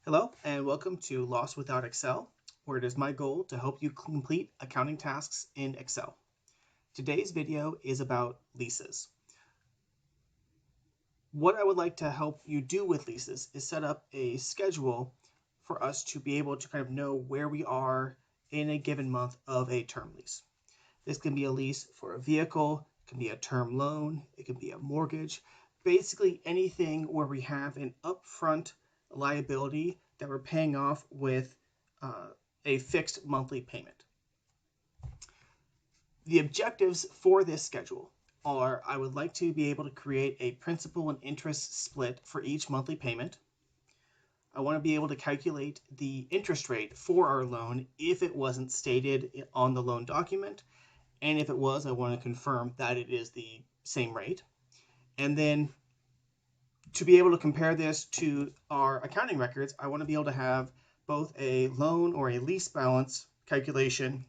Hello, and welcome to Lost Without Excel, where it is my goal to help you complete accounting tasks in Excel. Today's video is about leases. What I would like to help you do with leases is set up a schedule for us to be able to kind of know where we are in a given month of a term lease. This can be a lease for a vehicle, it can be a term loan, it can be a mortgage, basically anything where we have an upfront liability that we're paying off with a fixed monthly payment. The objectives for this schedule are I would like to be able to create a principal and interest split for each monthly payment. I want to be able to calculate the interest rate for our loan if it wasn't stated on the loan document. And if it was, I want to confirm that it is the same rate. And then to be able to compare this to our accounting records, I want to be able to have both a loan or a lease balance calculation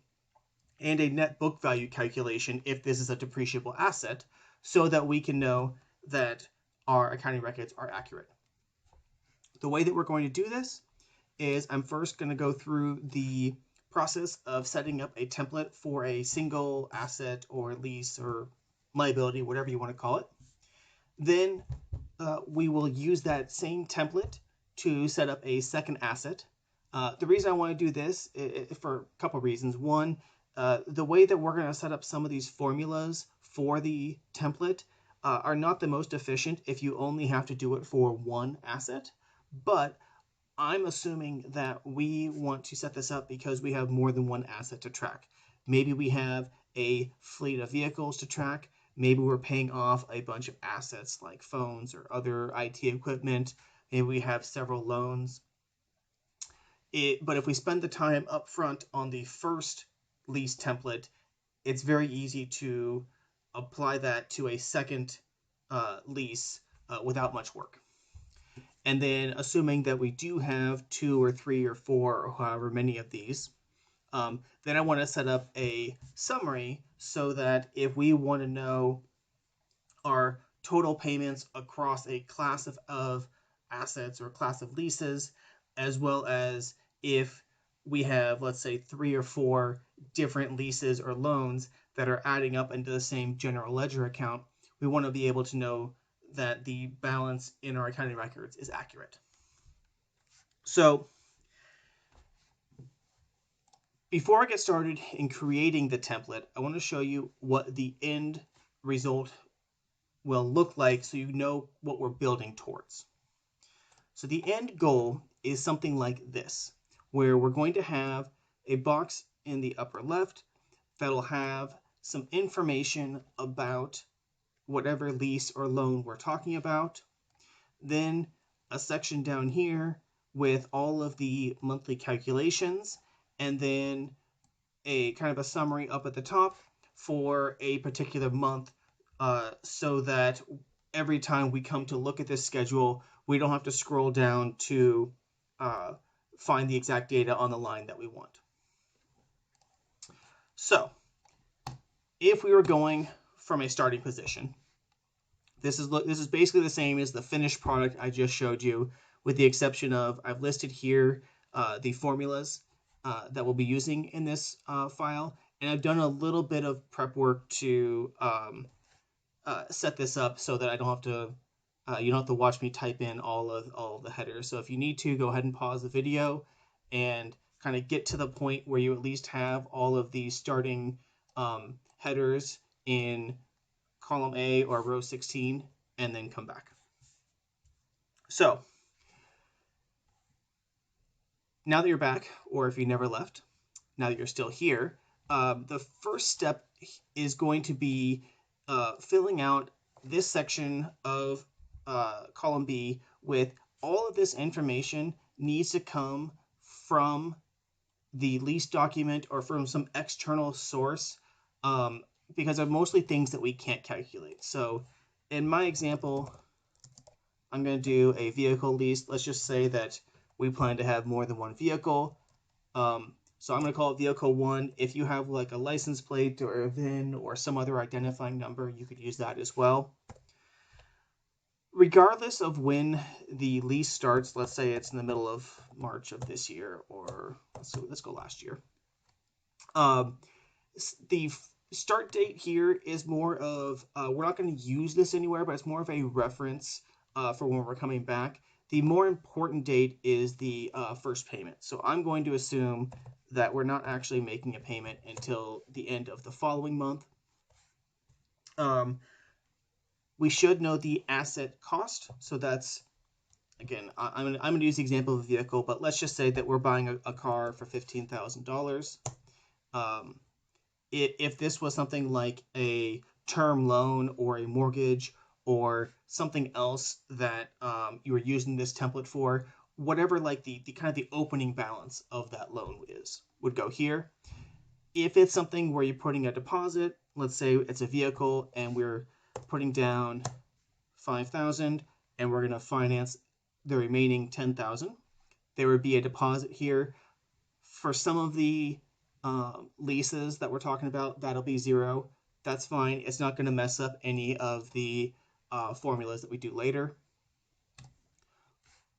and a net book value calculation if this is a depreciable asset, so that we can know that our accounting records are accurate. The way that we're going to do this is I'm first going to go through the process of setting up a template for a single asset or lease or liability, whatever you want to call it. Then we will use that same template to set up a second asset. The reason I want to do this is for a couple reasons. One, the way that we're going to set up some of these formulas for the template are not the most efficient if you only have to do it for one asset, but I'm assuming that we want to set this up because we have more than one asset to track. Maybe we have a fleet of vehicles to track. Maybe we're paying off a bunch of assets like phones or other IT equipment. Maybe we have several loans. But if we spend the time up front on the first lease template, it's very easy to apply that to a second lease without much work. And then assuming that we do have 2 or 3 or 4 or however many of these, then I want to set up a summary so that if we want to know our total payments across a class of assets or class of leases, as well as if we have, let's say, 3 or 4 different leases or loans that are adding up into the same general ledger account, we want to be able to know that the balance in our accounting records is accurate. So before I get started in creating the template, I want to show you what the end result will look like so you know what we're building towards. So the end goal is something like this, where we're going to have a box in the upper left that'll have some information about whatever lease or loan we're talking about. Then a section down here with all of the monthly calculations, and then a kind of a summary up at the top for a particular month, so that every time we come to look at this schedule, we don't have to scroll down to find the exact data on the line that we want. So if we were going from a starting position, this is basically the same as the finished product I just showed you, with the exception of I've listed here the formulas that we'll be using in this file, and I've done a little bit of prep work to set this up so that I don't have to you don't have to watch me type in all of the headers. So if you need to, go ahead and pause the video and kind of get to the point where you at least have all of these starting headers in column A or row 16, and then come back. So now that you're back, or if you never left, now that you're still here, the first step is going to be filling out this section of column B with all of this information needs to come from the lease document or from some external source, because they're mostly things that we can't calculate. So in my example, I'm going to do a vehicle lease. Let's just say that we plan to have more than one vehicle. So I'm going to call it vehicle 1. If you have like a license plate or a VIN or some other identifying number, you could use that as well. regardless of when the lease starts, let's say it's in the middle of March of this year, or let's go last year. The start date here is more of, we're not going to use this anywhere, but it's more of a reference for when we're coming back. The more important date is the first payment. So I'm going to assume that we're not actually making a payment until the end of the following month. We should know the asset cost. So that's, again, I'm going to use the example of a vehicle, but let's just say that we're buying a car for $15,000. If this was something like a term loan or a mortgage or something else that you were using this template for, whatever like the kind of the opening balance of that loan would go here. If it's something where you're putting a deposit, let's say it's a vehicle and we're putting down $5,000 and we're going to finance the remaining $10,000, there would be a deposit here. For some of the leases that we're talking about, that'll be $0. That's fine. It's not going to mess up any of the formulas that we do later.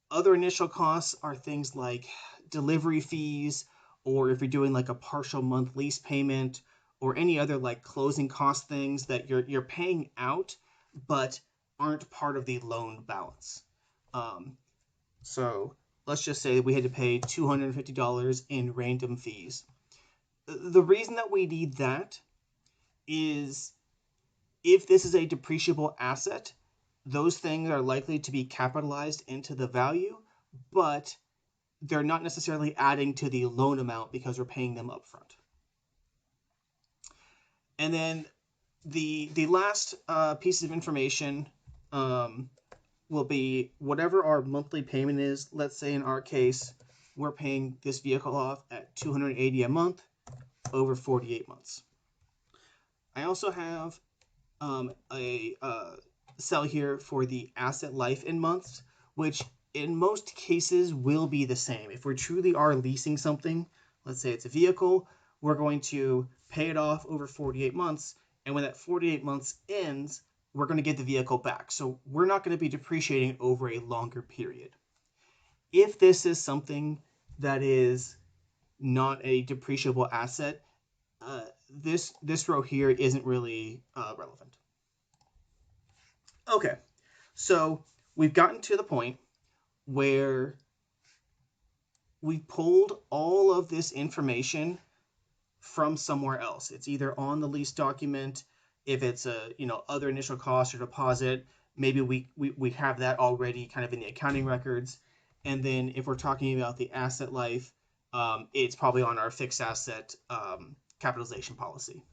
Other initial costs are things like delivery fees, or if you're doing like a partial month lease payment, or any other like closing cost things that you're paying out but aren't part of the loan balance. So let's just say we had to pay $250 in random fees. The reason that we need that is if this is a depreciable asset, those things are likely to be capitalized into the value, but they're not necessarily adding to the loan amount because we're paying them upfront. And then the last piece of information will be whatever our monthly payment is. Let's say in our case, we're paying this vehicle off at $280 a month over 48 months. I also have a cell here for the asset life in months, which in most cases will be the same. If we truly are leasing something, let's say it's a vehicle, we're going to pay it off over 48 months, and when that 48 months ends, we're going to get the vehicle back. So we're not going to be depreciating over a longer period. If this is something that is not a depreciable asset, this row here isn't really relevant. Okay, so we've gotten to the point where we've pulled all of this information from somewhere else. It's either on the lease document, if it's a other initial cost or deposit, maybe we have that already kind of in the accounting records. And then if we're talking about the asset life, it's probably on our fixed asset capitalization policy.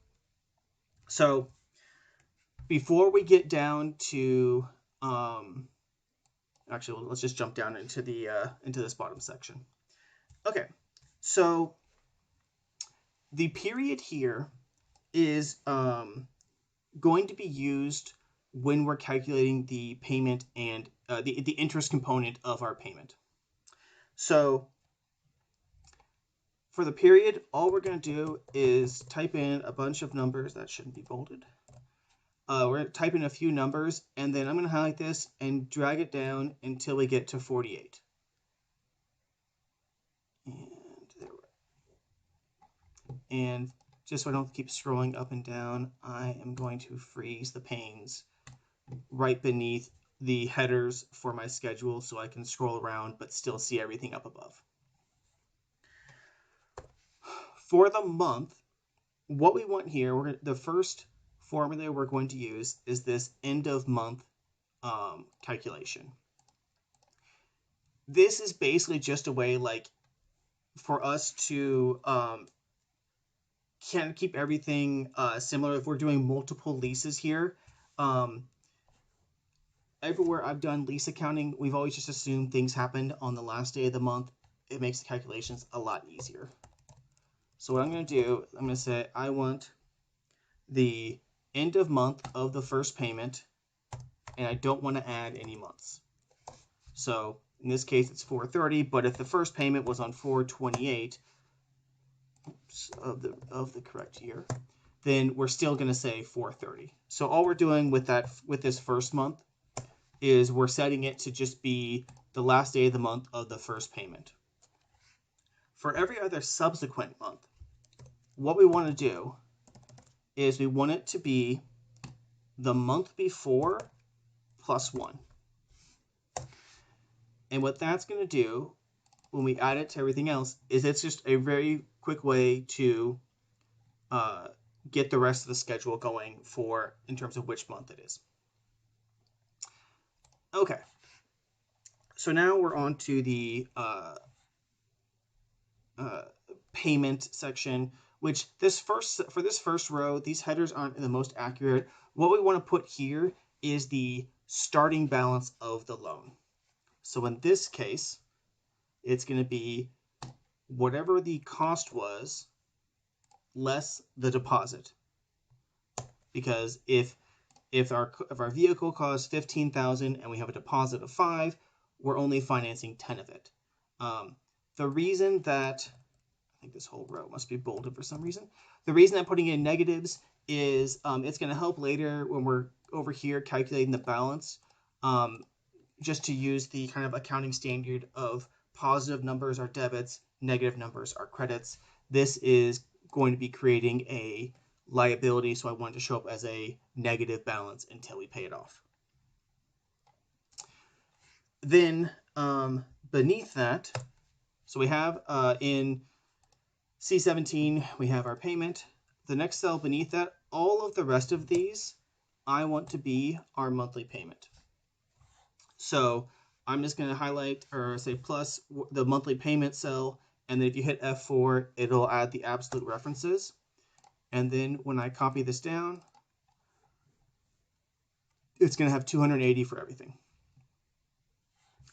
So before we get down to actually, let's just jump down into this bottom section. Okay, so the period here is going to be used when we're calculating the payment and the interest component of our payment. So for the period, all we're going to do is type in a bunch of numbers that shouldn't be bolded. We're going to type in a few numbers, and then I'm going to highlight this and drag it down until we get to 48. And just so I don't keep scrolling up and down, I am going to freeze the panes right beneath the headers for my schedule so I can scroll around but still see everything up above. For the month, what we want here, the first formula we're going to use is this end of month calculation. This is basically just a way for us to can keep everything similar. If we're doing multiple leases here, everywhere I've done lease accounting, we've always just assumed things happened on the last day of the month. It makes the calculations a lot easier. So what I'm going to do, I'm going to say I want the end of month of the first payment, and I don't want to add any months. So in this case, it's 4/30, but if the first payment was on 4/28 of the correct year, then we're still going to say 4/30. So all we're doing with this first month is we're setting it to just be the last day of the month of the first payment. For every other subsequent month, what we want to do is we want it to be the month before plus 1. And what that's going to do when we add it to everything else is it's just a very quick way to get the rest of the schedule going for in terms of which month it is. Okay, so now we're on to the payment section, which for this first row, these headers aren't the most accurate. What we want to put here is the starting balance of the loan. So in this case, it's going to be whatever the cost was less the deposit. Because if our vehicle costs $15,000 and we have a deposit of $5,000, we're only financing 10 of it. The reason that I think this whole row must be bolded for some reason. The reason I'm putting in negatives is it's going to help later when we're over here calculating the balance, just to use the kind of accounting standard of positive numbers are debits, negative numbers are credits. This is going to be creating a liability, so I want it to show up as a negative balance until we pay it off. Then beneath that, so we have in C17, we have our payment. The next cell beneath that, all of the rest of these, I want to be our monthly payment. So I'm just going to highlight or say plus the monthly payment cell, and then if you hit F4, it'll add the absolute references. And then when I copy this down, it's going to have 280 for everything.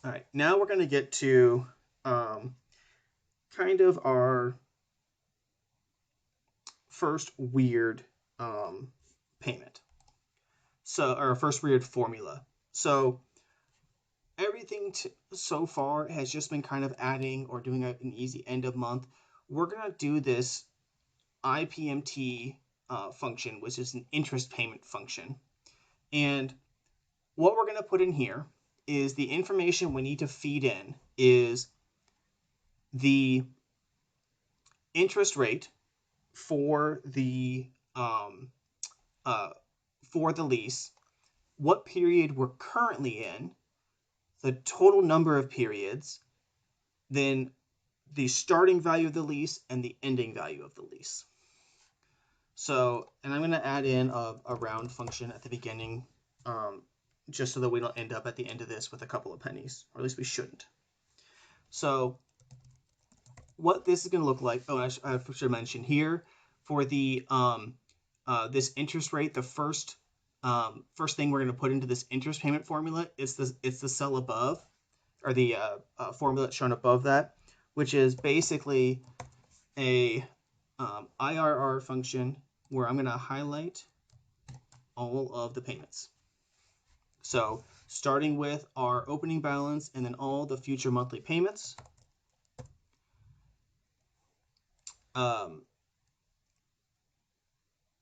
All right, now we're going to get to kind of our first weird payment. So our first weird formula. So everything so far has just been kind of adding or doing an easy end of month. We're going to do this IPMT function, which is an interest payment function. And what we're going to put in here is the information we need to feed in is the interest rate for the lease, what period we're currently in, the total number of periods, then the starting value of the lease and the ending value of the lease. So, and I'm going to add in a round function at the beginning, just so that we don't end up at the end of this with a couple of pennies, or at least we shouldn't. So what this is going to look like, I should mention here, for the this interest rate, the first thing we're going to put into this interest payment formula is it's the cell above, or the formula shown above that, which is basically a IRR function where I'm going to highlight all of the payments. So starting with our opening balance and then all the future monthly payments.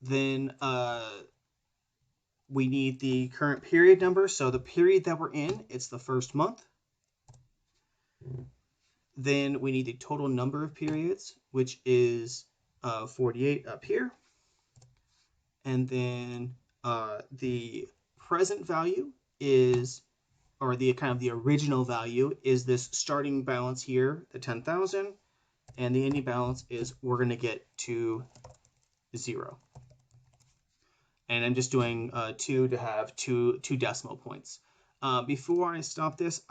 Then we need the current period number. So the period that we're in, it's the first month. Then we need the total number of periods, which is 48 up here. And then the present value is, or the kind of the original value is this starting balance here, the 10,000, and the ending balance is we're going to get to 0. And I'm just doing 2 to have two decimal points. Before I stop this,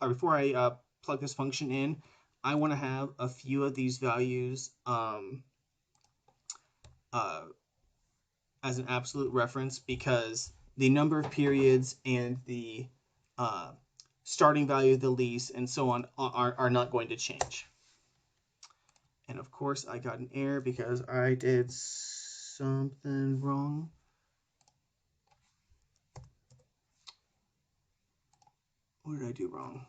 before I plug this function in, I want to have a few of these values as an absolute reference, because the number of periods and the starting value of the lease and so on are not going to change. And of course, I got an error because I did something wrong. What did I do wrong?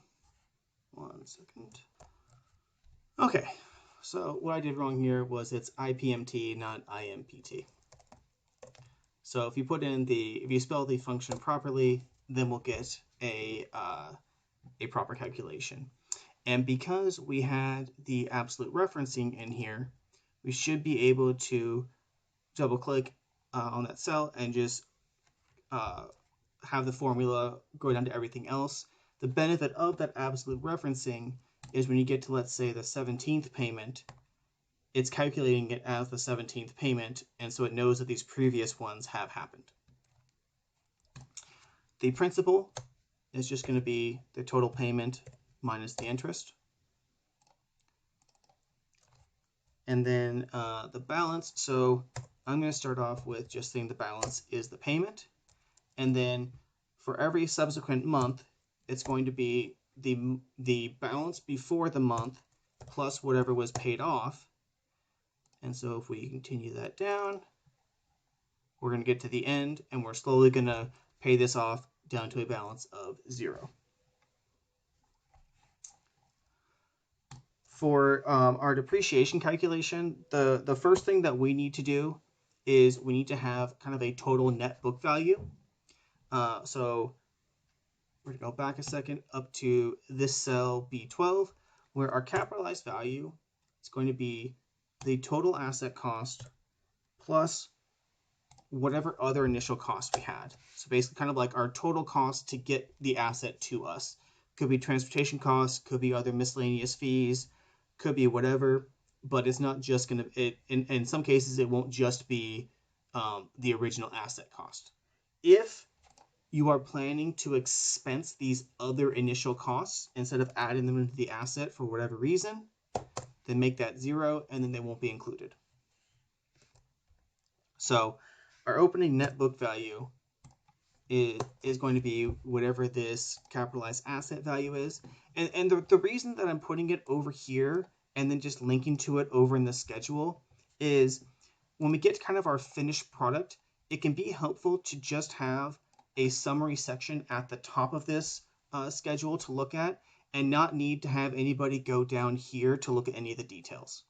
1 second. Okay, so what I did wrong here was it's IPMT, not IMPT. So if you spell the function properly, then we'll get a proper calculation. And because we had the absolute referencing in here, we should be able to double click on that cell and just have the formula go down to everything else. The benefit of that absolute referencing is when you get to, let's say, the 17th payment, it's calculating it as the 17th payment, and so it knows that these previous ones have happened. The principal is just going to be the total payment minus the interest. And then the balance, so I'm going to start off with just saying the balance is the payment. And then for every subsequent month, it's going to be the balance before the month plus whatever was paid off. And so if we continue that down, we're going to get to the end, and we're slowly going to pay this off down to a balance of 0. For our depreciation calculation, the first thing that we need to do is we need to have kind of a total net book value. So we're going to go back a second up to this cell B12, where our capitalized value is going to be the total asset cost plus whatever other initial cost we had. So basically kind of like our total cost to get the asset to us. Could be transportation costs, could be other miscellaneous fees, could be whatever, but it's not just going to, in some cases, it won't just be the original asset cost. If you are planning to expense these other initial costs instead of adding them into the asset for whatever reason, then make that 0, and then they won't be included. So our opening net book value is going to be whatever this capitalized asset value is. And the reason that I'm putting it over here and then just linking to it over in the schedule is when we get to kind of our finished product, it can be helpful to just have a summary section at the top of this schedule to look at and not need to have anybody go down here to look at any of the details.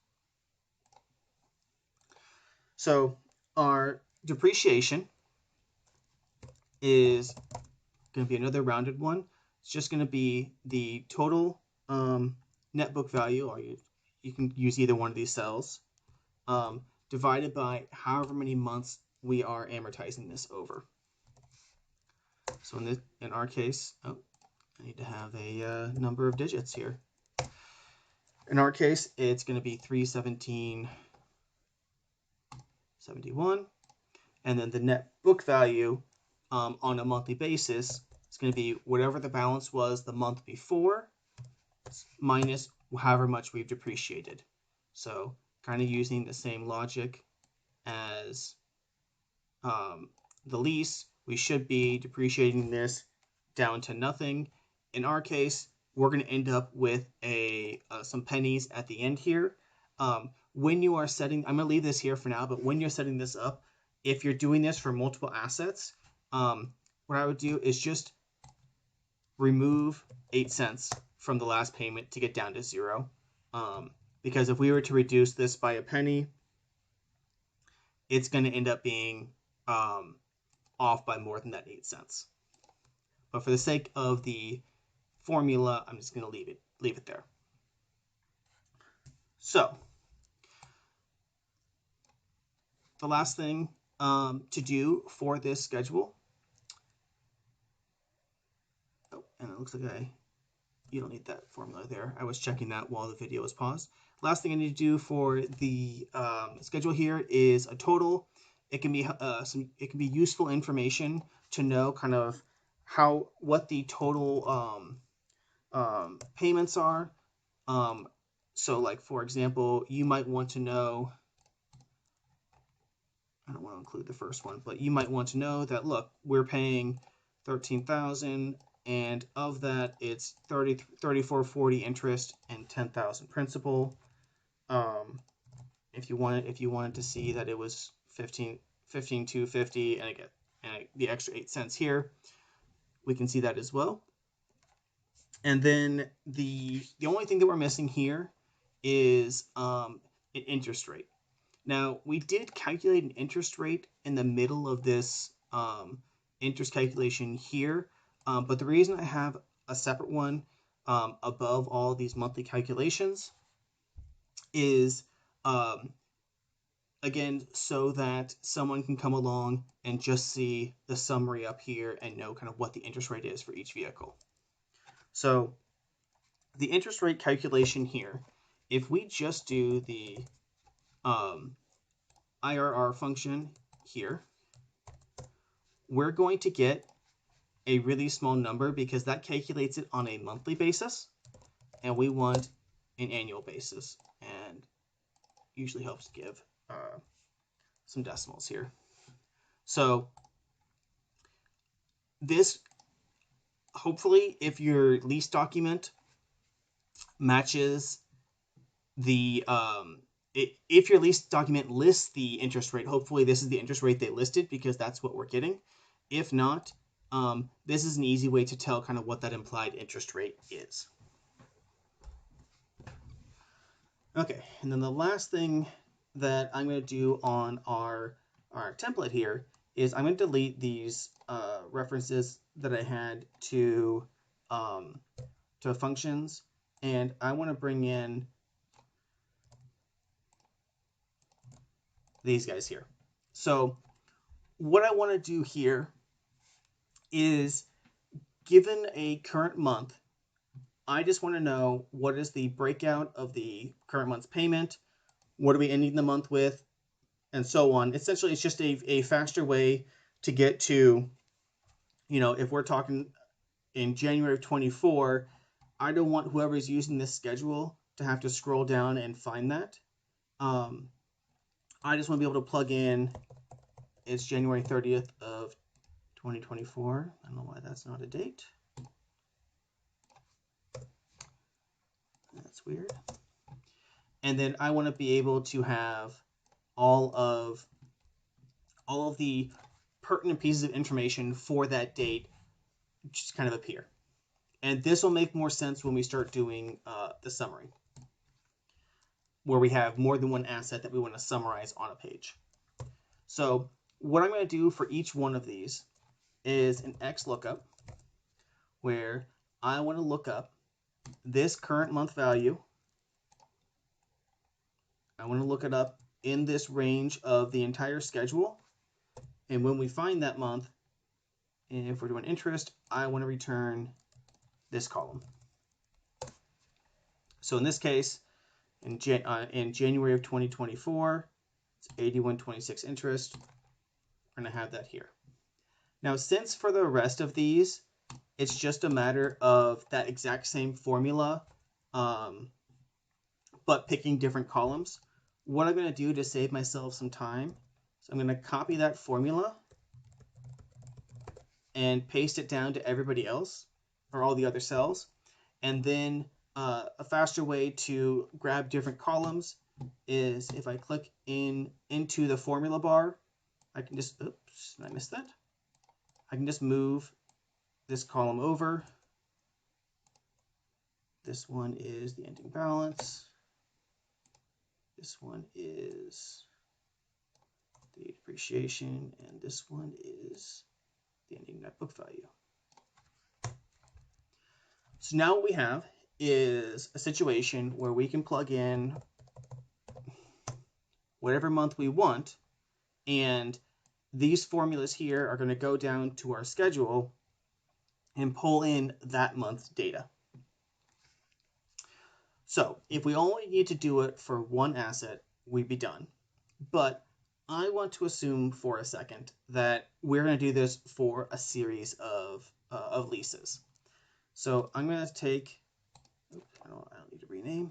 So our depreciation is going to be another rounded one. It's just going to be the total net book value, or you can use either one of these cells, divided by however many months we are amortizing this over. So in our case, I need to have a number of digits here. In our case, it's going to be 317.71, and then the net book value on a monthly basis is going to be whatever the balance was the month before minus however much we've depreciated. So kind of using the same logic as the lease, we should be depreciating this down to nothing. In our case, we're going to end up with some pennies at the end here. When you are setting, I'm going to leave this here for now, but when you're setting this up, if you're doing this for multiple assets, what I would do is just remove 8 cents from the last payment to get down to 0. Because if we were to reduce this by a penny, it's going to end up being off by more than that 8 cents. But for the sake of the formula, I'm just going to leave it there. So the last thing to do for this schedule, and it looks like you don't need that formula there. I was checking that while the video was paused. Last thing I need to do for the schedule here is a total. It can be useful information to know kind of what the total payments are. So like, for example, you might want to know, I don't want to include the first one, but you might want to know that, look, we're paying $13,000, and of that it's $34.40 interest and $10,000 principal. If you wanted to see that it was $15,250 and the extra 8 cents here, we can see that as well. And then the only thing that we're missing here is an interest rate. Now, we did calculate an interest rate in the middle of this interest calculation here, But the reason I have a separate one above all these monthly calculations is, again, so that someone can come along and just see the summary up here and know kind of what the interest rate is for each vehicle. So the interest rate calculation here, if we just do the IRR function here, we're going to get a really small number because that calculates it on a monthly basis, and we want an annual basis, and usually helps give some decimals here. So this, hopefully, if your lease document matches the if your lease document lists the interest rate, hopefully this is the interest rate they listed because that's what we're getting. If not, this is an easy way to tell kind of what that implied interest rate is. Okay, and then the last thing that I'm going to do on our template here is I'm going to delete these references that I had to functions, and I want to bring in these guys here. So what I want to do here is, given a current month, I just want to know what is the breakout of the current month's payment, what are we ending the month with, and so on. Essentially, it's just a faster way to get to, if we're talking in January of 24, I don't want whoever's using this schedule to have to scroll down and find that. I just want to be able to plug in, it's January 30th of 2024. I don't know why that's not a date. That's weird. And then I want to be able to have all of the pertinent pieces of information for that date just kind of appear. And this will make more sense when we start doing the summary, where we have more than one asset that we want to summarize on a page. So what I'm going to do for each one of these is an XLOOKUP, where I want to look up this current month value. I want to look it up in this range of the entire schedule. And when we find that month, and if we're doing interest, I want to return this column. So in this case, in January of 2024, it's 81.26 interest. We're going to have that here. Now, since for the rest of these, it's just a matter of that exact same formula, but picking different columns, what I'm going to do to save myself some time, so I'm going to copy that formula and paste it down to everybody else, or all the other cells. And then a faster way to grab different columns is if I click into the formula bar, I can just, oops, I missed that. I can just move this column over. This one is the ending balance. This one is the depreciation, and this one is the ending net book value. So now what we have is a situation where we can plug in whatever month we want, and these formulas here are going to go down to our schedule and pull in that month's data. So if we only need to do it for one asset, we'd be done. But I want to assume for a second that we're going to do this for a series of leases. So I'm going to take, I don't need to rename.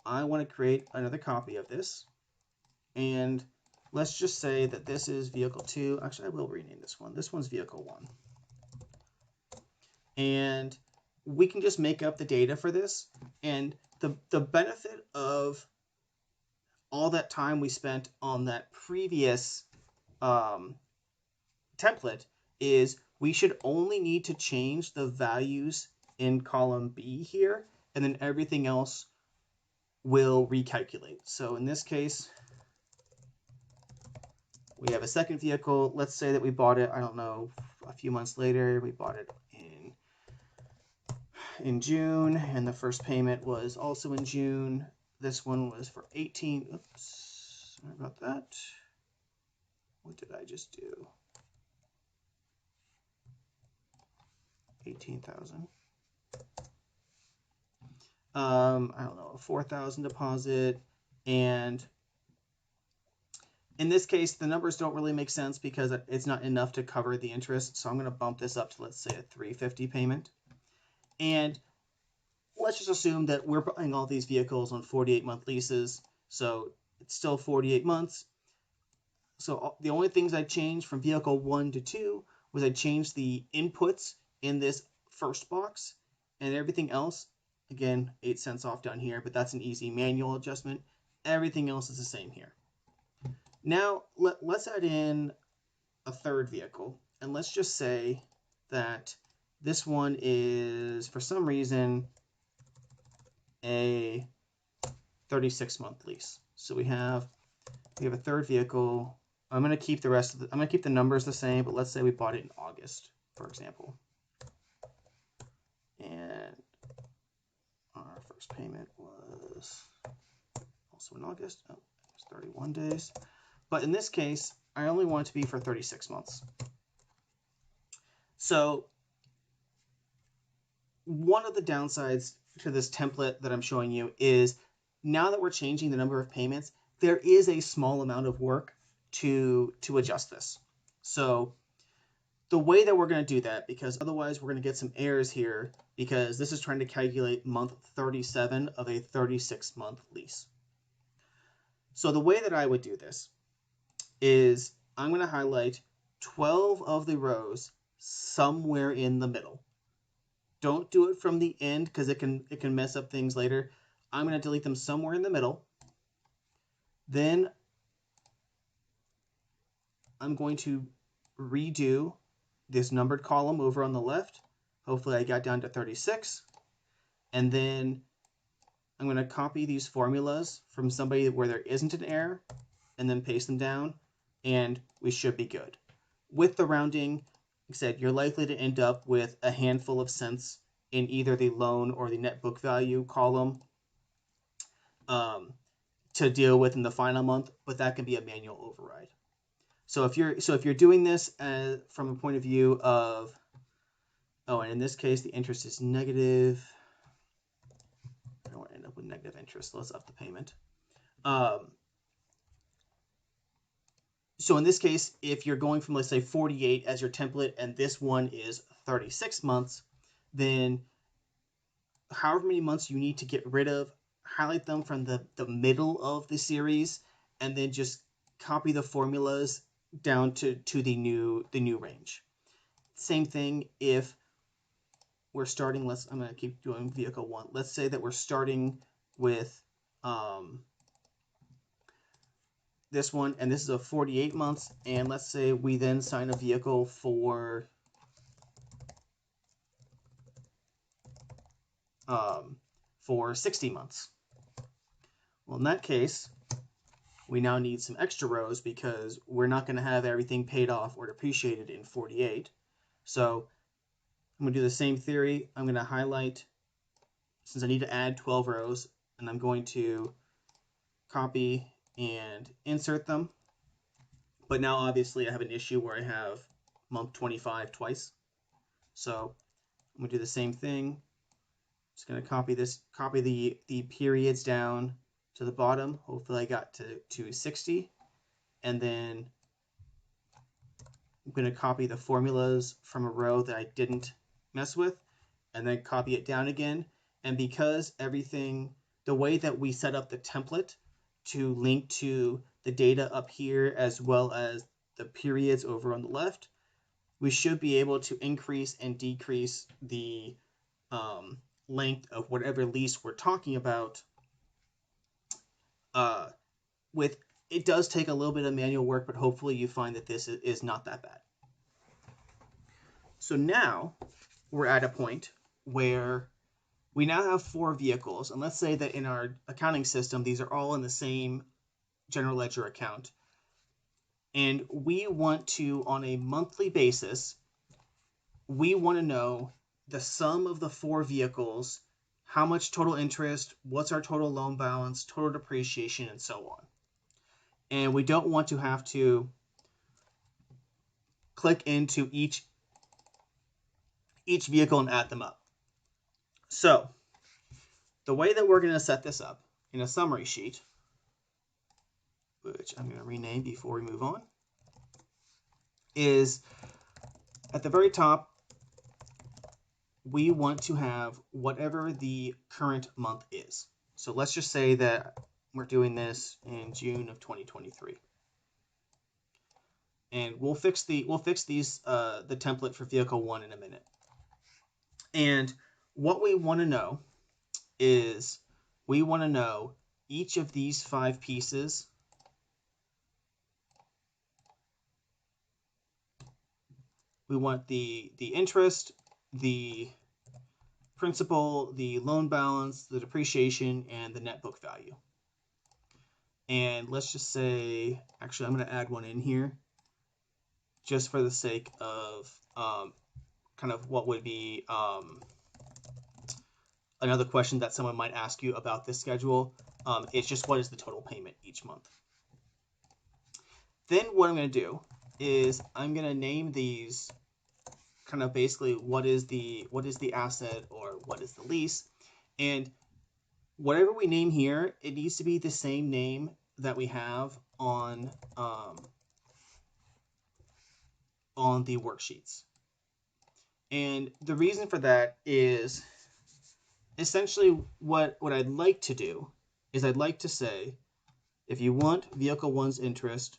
I want to create another copy of this. And let's just say that this is vehicle 2. Actually, I will rename this one. This one's vehicle 1. And we can just make up the data for this. And the benefit of all that time we spent on that previous template is we should only need to change the values in column B here, and then everything else will recalculate. So in this case, We have a second vehicle. Let's say that we bought it, I don't know, a few months later. We bought it in June, and the first payment was also in June. This one was for 18. Oops, sorry about that. What did I just do? 18,000. I don't know, 4,000 deposit, and in this case, the numbers don't really make sense because it's not enough to cover the interest. So I'm going to bump this up to, let's say, a 350 payment. And let's just assume that we're buying all these vehicles on 48-month leases. So it's still 48 months. So the only things I changed from vehicle 1 to 2 was I changed the inputs in this first box, and everything else, again, 8 cents off down here, but that's an easy manual adjustment. Everything else is the same here. Now, let's add in a third vehicle, and let's just say that this one is, for some reason, a 36-month lease. So we have a third vehicle. I'm going to keep the rest of I'm going to keep the numbers the same, but let's say we bought it in August, for example. And our first payment was also in August. Oh, it was 31 days. But in this case, I only want it to be for 36 months. So one of the downsides to this template that I'm showing you is now that we're changing the number of payments, there is a small amount of work to adjust this. So the way that we're going to do that, because otherwise we're going to get some errors here, because this is trying to calculate month 37 of a 36-month lease. So the way that I would do this is I'm going to highlight 12 of the rows somewhere in the middle. Don't do it from the end because it can mess up things later. I'm going to delete them somewhere in the middle. Then I'm going to redo this numbered column over on the left. Hopefully I got down to 36. And then I'm going to copy these formulas from somebody where there isn't an error and then paste them down, and we should be good. With the rounding, like I said, you're likely to end up with a handful of cents in either the loan or the net book value column to deal with in the final month, but that can be a manual override. So if you're doing this from a point of view of, oh, and in this case the interest is negative. I don't want to end up with negative interest. So let's up the payment. So in this case, if you're going from, let's say, 48 as your template and this one is 36 months, then however many months you need to get rid of, highlight them from the middle of the series, and then just copy the formulas down to the new range. Same thing if we're starting, I'm going to keep doing vehicle 1. Let's say that we're starting with this one, and this is a 48 months, and let's say we then sign a vehicle for 60 months. Well, in that case, we now need some extra rows because we're not going to have everything paid off or depreciated in 48. So I'm going to do the same theory. I'm going to highlight, since I need to add 12 rows, and I'm going to copy and insert them. But now obviously I have an issue where I have month 25 twice. So I'm going to do the same thing. Just going to copy the periods down to the bottom. Hopefully I got to 60. And then I'm going to copy the formulas from a row that I didn't mess with, and then copy it down again. And because the way that we set up the template to link to the data up here as well as the periods over on the left, we should be able to increase and decrease the length of whatever lease we're talking about. It does take a little bit of manual work, but hopefully you find that this is not that bad. So now we're at a point where we now have 4 vehicles, and let's say that in our accounting system, these are all in the same general ledger account. And we want to, on a monthly basis, we want to know the sum of the 4 vehicles, how much total interest, what's our total loan balance, total depreciation, and so on. And we don't want to have to click into each vehicle and add them up. So the way that we're going to set this up in a summary sheet, which I'm going to rename before we move on, is at the very top, we want to have whatever the current month is. So let's just say that we're doing this in June of 2023. And we'll fix the template for vehicle 1 in a minute. And what we want to know is we want to know each of these 5 pieces. We want the interest, the principal, the loan balance, the depreciation, and the net book value. And let's just say, actually, I'm going to add one in here just for the sake of kind of what would be another question that someone might ask you about this schedule. It's just what is the total payment each month. Then what I'm going to do is I'm going to name these kind of basically what is the asset or what is the lease. And whatever we name here, it needs to be the same name that we have on the worksheets. And the reason for that is essentially what I'd like to do is I'd like to say, if you want vehicle 1's interest,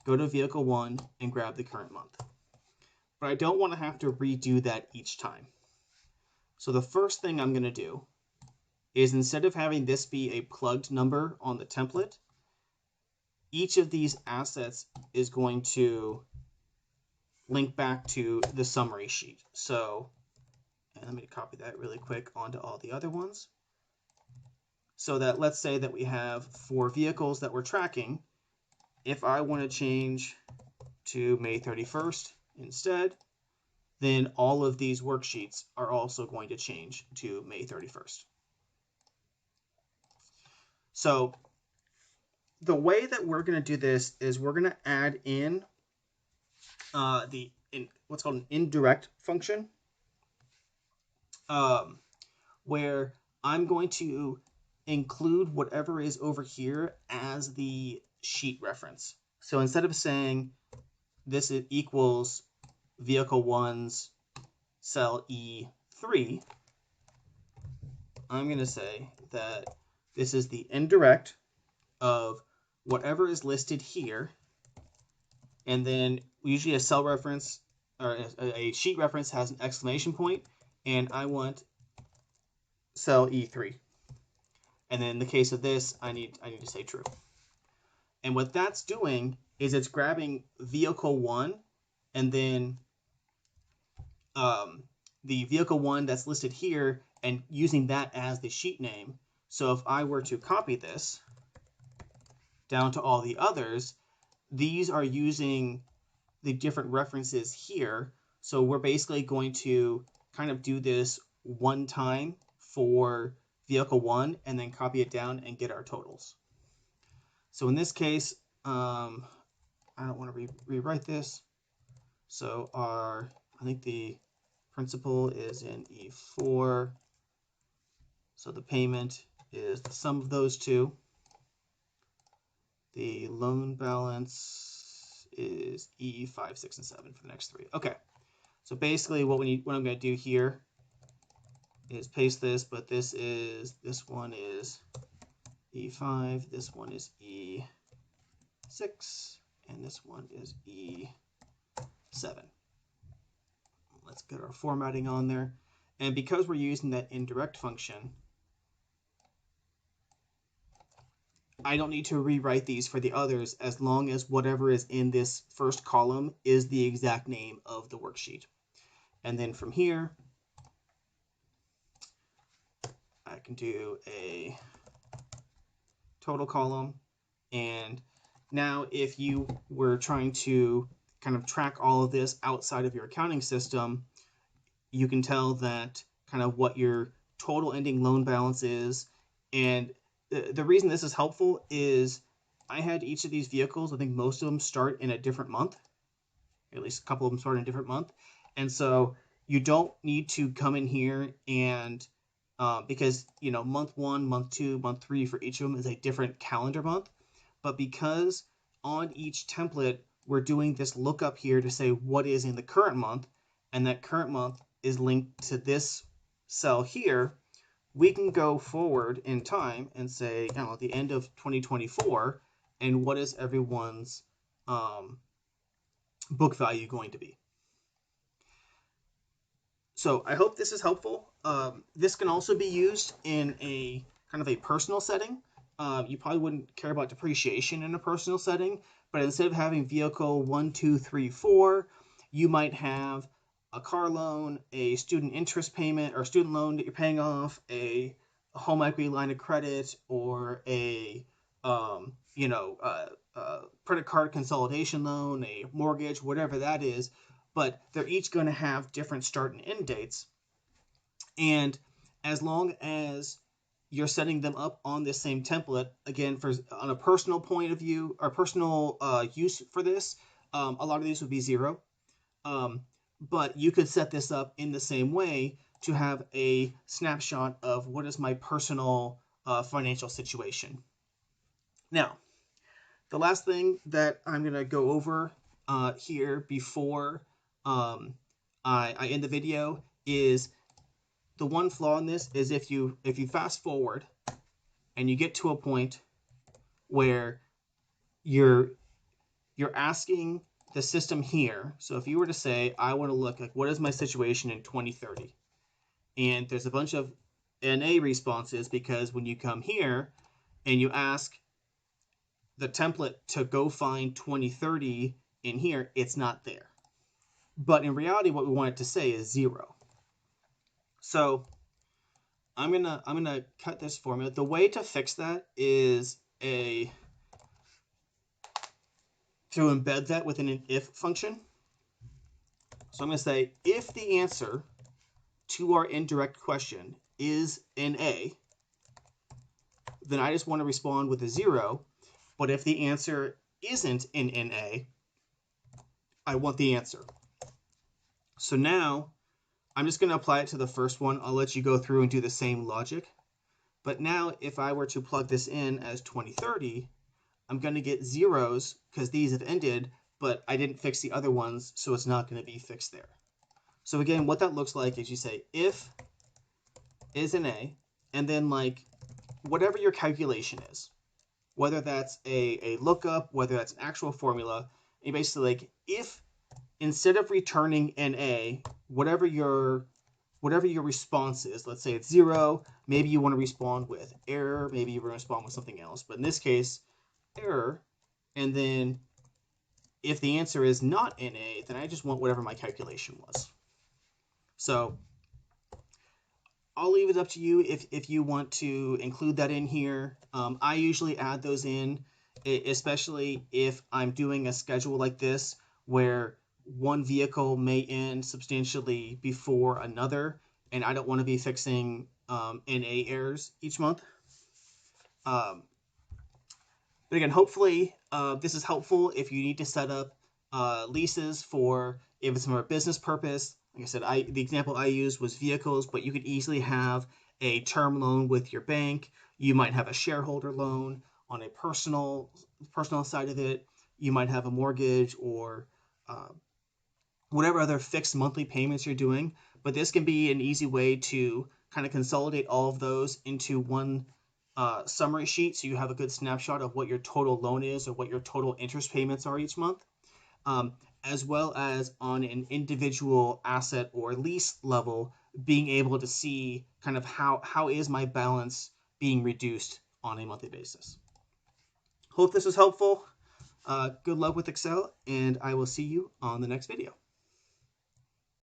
go to vehicle 1 and grab the current month. But I don't want to have to redo that each time. So the first thing I'm going to do is, instead of having this be a plugged number on the template, each of these assets is going to link back to the summary sheet. So, and let me copy that really quick onto all the other ones. So that, let's say that we have 4 vehicles that we're tracking. If I want to change to May 31st instead, then all of these worksheets are also going to change to May 31st. So the way that we're going to do this is we're going to add in what's called an indirect function, where I'm going to include whatever is over here as the sheet reference. So instead of saying this equals vehicle 1's cell E3, I'm going to say that this is the indirect of whatever is listed here, and then usually a cell reference or a sheet reference has an exclamation point, and I want cell E3. And then in the case of this, I need to say true. And what that's doing is it's grabbing vehicle 1 and then the vehicle 1 that's listed here and using that as the sheet name. So if I were to copy this down to all the others, these are using the different references here. So we're basically going to kind of do this one time for vehicle 1 and then copy it down and get our totals. So in this case, I don't want to rewrite this. So I think the principal is in E4. So the payment is the sum of those two. The loan balance is E5, 6, and 7 for the next 3. Okay. So basically what I'm going to do here is paste this, but this one is E5, this one is E6, and this one is E7. Let's get our formatting on there. And because we're using that indirect function, I don't need to rewrite these for the others as long as whatever is in this first column is the exact name of the worksheet. And then from here, I can do a total column, and Now, if you were trying to kind of track all of this outside of your accounting system, you can tell that kind of what your total ending loan balance is. And the reason this is helpful is I had each of these vehicles, I think most of them start in a different month, at least a couple of them start in a different month. And so you don't need to come in here and because, you know, month 1, month 2, month 3 for each of them is a different calendar month. But because on each template, we're doing this lookup here to say what is in the current month, and that current month is linked to this cell here, we can go forward in time and say, you know, at the end of 2024, and what is everyone's book value going to be. So I hope this is helpful. This can also be used in a kind of a personal setting. You probably wouldn't care about depreciation in a personal setting, but instead of having vehicle 1, 2, 3, 4, you might have a car loan, a student interest payment or student loan that you're paying off, a home equity line of credit, or a credit card consolidation loan, a mortgage, whatever that is. But they're each going to have different start and end dates. And as long as you're setting them up on this same template, again, on a personal point of view or personal use for this, a lot of these would be 0. But you could set this up in the same way to have a snapshot of what is my personal financial situation. Now, the last thing that I'm going to go over here before I end the video is the one flaw in this is if you fast forward and you get to a point where you're asking the system here. So if you were to say, I want to look like what is my situation in 2030, and there's a bunch of NA responses because when you come here and you ask the template to go find 2030 in here, it's not there. But in reality, what we want it to say is 0. So I'm gonna cut this formula. The way to fix that is to embed that within an if function. So I'm gonna say if the answer to our indirect question is NA, then I just want to respond with a 0. But if the answer isn't in NA, I want the answer. So now I'm just going to apply it to the first one. I'll let you go through and do the same logic. But now if I were to plug this in as 2030, I'm going to get zeros because these have ended, but I didn't fix the other ones, so it's not going to be fixed there. So again, what that looks like is you say if is an A, and then like whatever your calculation is, whether that's a lookup, whether that's an actual formula, and basically like if instead of returning NA, whatever your response is, let's say it's 0, maybe you want to respond with error, maybe you want to respond with something else. But in this case, error, and then if the answer is not NA, then I just want whatever my calculation was. So I'll leave it up to you if you want to include that in here. I usually add those in, especially if I'm doing a schedule like this where one vehicle may end substantially before another, and I don't want to be fixing NA errors each month. But again, hopefully this is helpful if you need to set up leases for if it's for a business purpose. Like I said, the example I used was vehicles, but you could easily have a term loan with your bank. You might have a shareholder loan on a personal side of it. You might have a mortgage or whatever other fixed monthly payments you're doing. But this can be an easy way to kind of consolidate all of those into one summary sheet, so you have a good snapshot of what your total loan is or what your total interest payments are each month, as well as on an individual asset or lease level, being able to see kind of how is my balance being reduced on a monthly basis. Hope this was helpful. Good luck with Excel, and I will see you on the next video.